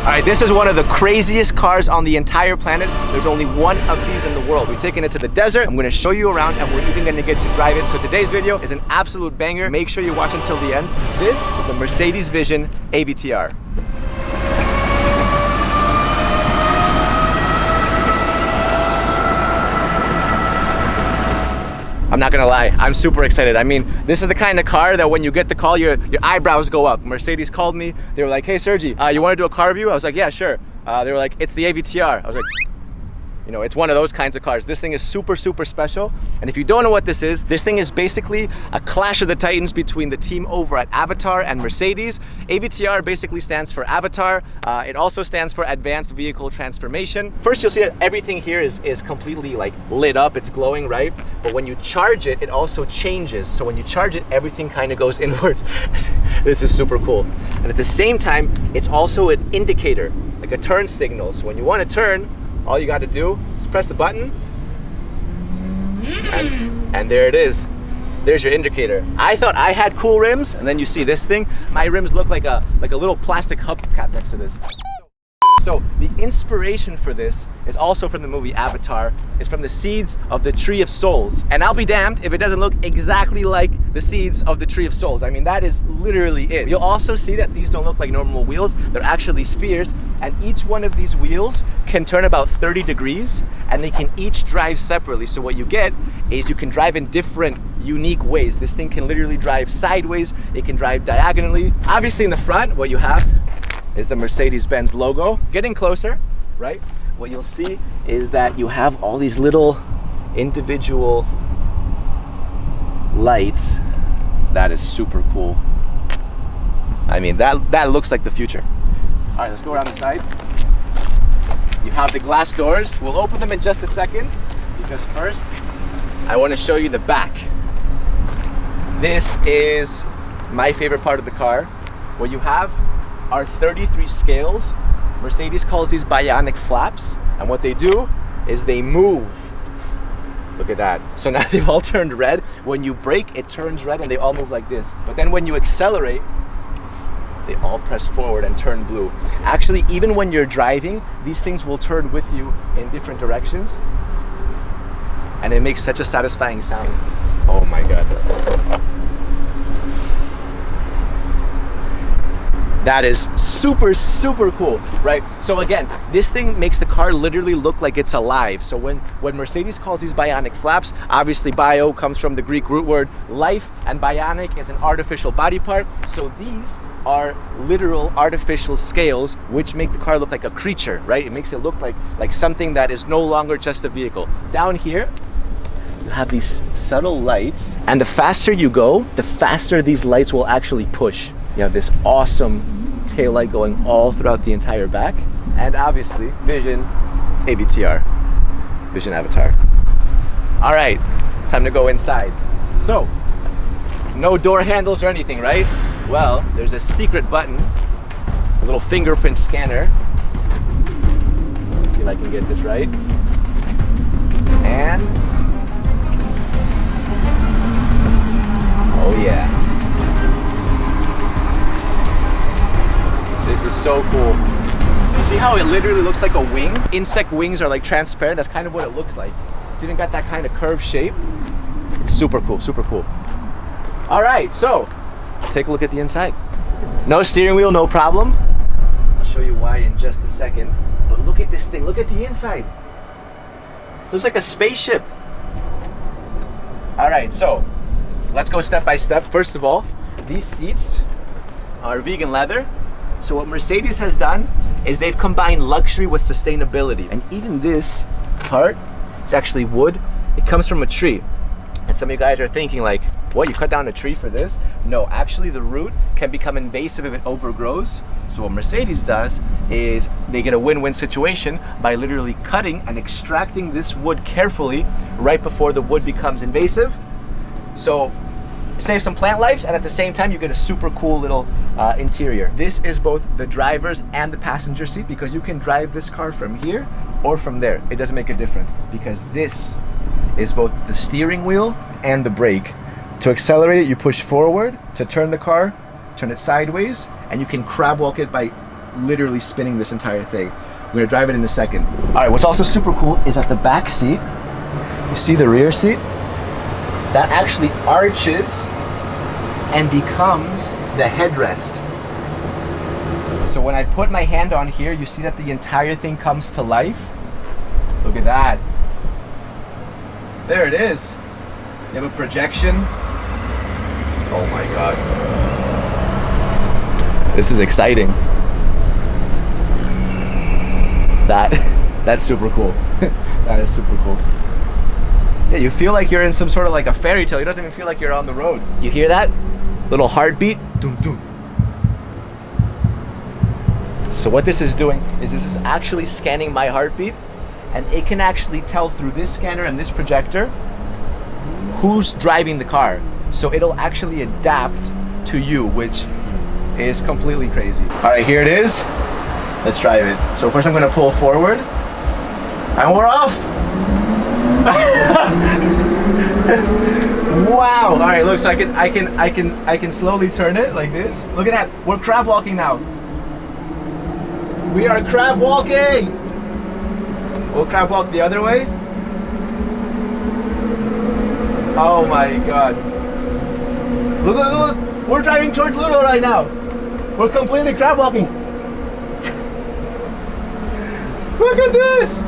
All right, this is one of the craziest cars on the entire planet. There's only one of these in the world. We're taking it to the desert. I'm gonna show you around and we're even gonna get to drive it. So today's video is an absolute banger. Make sure you watch until the end. This is the Mercedes Vision AVTR. I'm not gonna lie, I'm super excited. I mean, this is the kind of car that when you get the call, your eyebrows go up. Mercedes called me. They were like, hey, Sergi, you wanna do a car review? I was like, yeah, sure. They were like, it's the AVTR. I was like, you know, it's one of those kinds of cars. This thing is super, super special. And if you don't know what this is basically a clash of the titans between the team over at AVTR and Mercedes. AVTR basically stands for Avatar. It also stands for Advanced Vehicle Transformation. First, you'll see that everything here is completely like lit up. It's glowing, right? But when you charge it, it also changes. So when you charge it, everything kind of goes inwards. This is super cool. And at the same time, it's also an indicator, like a turn signal. So when you want to turn, all you got to do is press the button, and there it is. There's your indicator. I thought I had cool rims, and then you see this thing. My rims look like a little plastic hubcap next to this. So the inspiration for this is also from the movie Avatar. It's from the seeds of the Tree of Souls. And I'll be damned if it doesn't look exactly like the seeds of the Tree of Souls. I mean, that is literally it. You'll also see that these don't look like normal wheels. They're actually spheres. And each one of these wheels can turn about 30 degrees and they can each drive separately. So what you get is you can drive in different unique ways. This thing can literally drive sideways. It can drive diagonally. Obviously in the front, what you have is the Mercedes-Benz logo. Getting closer, right? What you'll see is that you have all these little individual lights. That is super cool. I mean, that looks like the future. All right, let's go around the side. You have the glass doors. We'll open them in just a second because first, I want to show you the back. This is my favorite part of the car. What you have are 33 scales. Mercedes calls these bionic flaps, and what they do is they move. Look at that. So now they've all turned red. When you brake, it turns red and they all move like this. But then when you accelerate, they all press forward and turn blue. Actually, even when you're driving, these things will turn with you in different directions. And it makes such a satisfying sound. Oh my God. That is super, super cool, right? So again, this thing makes the car literally look like it's alive. So when Mercedes calls these bionic flaps, obviously bio comes from the Greek root word life, and bionic is an artificial body part. So these are literal artificial scales which make the car look like a creature, right? It makes it look like something that is no longer just a vehicle. Down here, you have these subtle lights, and the faster you go, the faster these lights will actually push. You have this awesome taillight going all throughout the entire back. And obviously, Vision AVTR, Vision Avatar. All right, time to go inside. So, no door handles or anything, right? Well, there's a secret button, a little fingerprint scanner. Let's see if I can get this right. And, oh yeah. This is so cool. You see how it literally looks like a wing? Insect wings are like transparent. That's kind of what it looks like. It's even got that kind of curved shape. It's super cool, super cool. All right, so take a look at the inside. No steering wheel, no problem. I'll show you why in just a second. But look at this thing, look at the inside. This looks like a spaceship. All right, so let's go step by step. First of all, these seats are vegan leather. So what Mercedes has done is they've combined luxury with sustainability. And even this part, it's actually wood. It comes from a tree. And some of you guys are thinking like, what, you cut down a tree for this? No, actually the root can become invasive if it overgrows. So what Mercedes does is they get a win-win situation by literally cutting and extracting this wood carefully right before the wood becomes invasive. So save some plant lives, and at the same time you get a super cool little interior. This is both the driver's and the passenger seat because you can drive this car from here or from there. It doesn't make a difference because this is both the steering wheel and the brake. To accelerate it, you push forward. To turn the car, turn it sideways, and you can crab walk it by literally spinning this entire thing. I'm gonna drive it in a second. All right, what's also super cool is that the back seat, you see the rear seat? That actually arches and becomes the headrest. So when I put my hand on here, you see that the entire thing comes to life. Look at that. There it is. You have a projection. Oh my God. This is exciting. That's super cool. That is super cool. Yeah, you feel like you're in some sort of like a fairy tale. It doesn't even feel like you're on the road. You hear that? Little heartbeat. Doom, doom. So what this is doing is this is actually scanning my heartbeat, and it can actually tell through this scanner and this projector who's driving the car. So it'll actually adapt to you, which is completely crazy. All right, here it is. Let's drive it. So first I'm gonna pull forward, and we're off. Wow. All right, look, so I can slowly turn it like this. Look at that. We're crab walking now. We are crab walking. We'll crab walk the other way. Oh my God. Look, look, look. We're driving towards Ludo right now. We're completely crab walking. Look at this.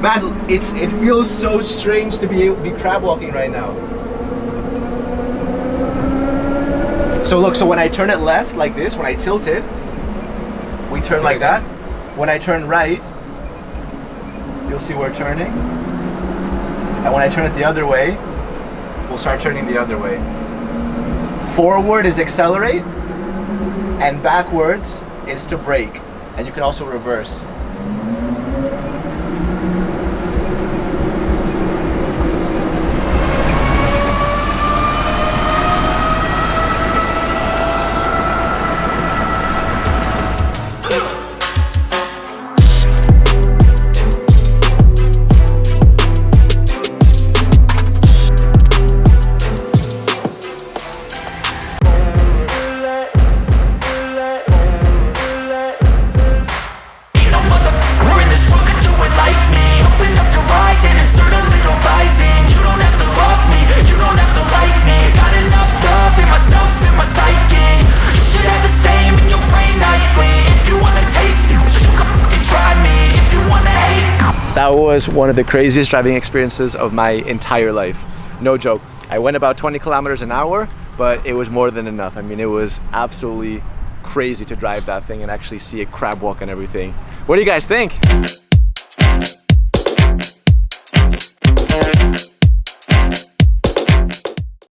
Man, it feels so strange to be crab walking right now. So look, so when I turn it left like this, when I tilt it, we turn like that. When I turn right, you'll see we're turning. And when I turn it the other way, we'll start turning the other way. Forward is accelerate, and backwards is to brake. And you can also reverse. That was one of the craziest driving experiences of my entire life. No joke. I went about 20 kilometers an hour, but it was more than enough. I mean, it was absolutely crazy to drive that thing and actually see it crab walk and everything. What do you guys think?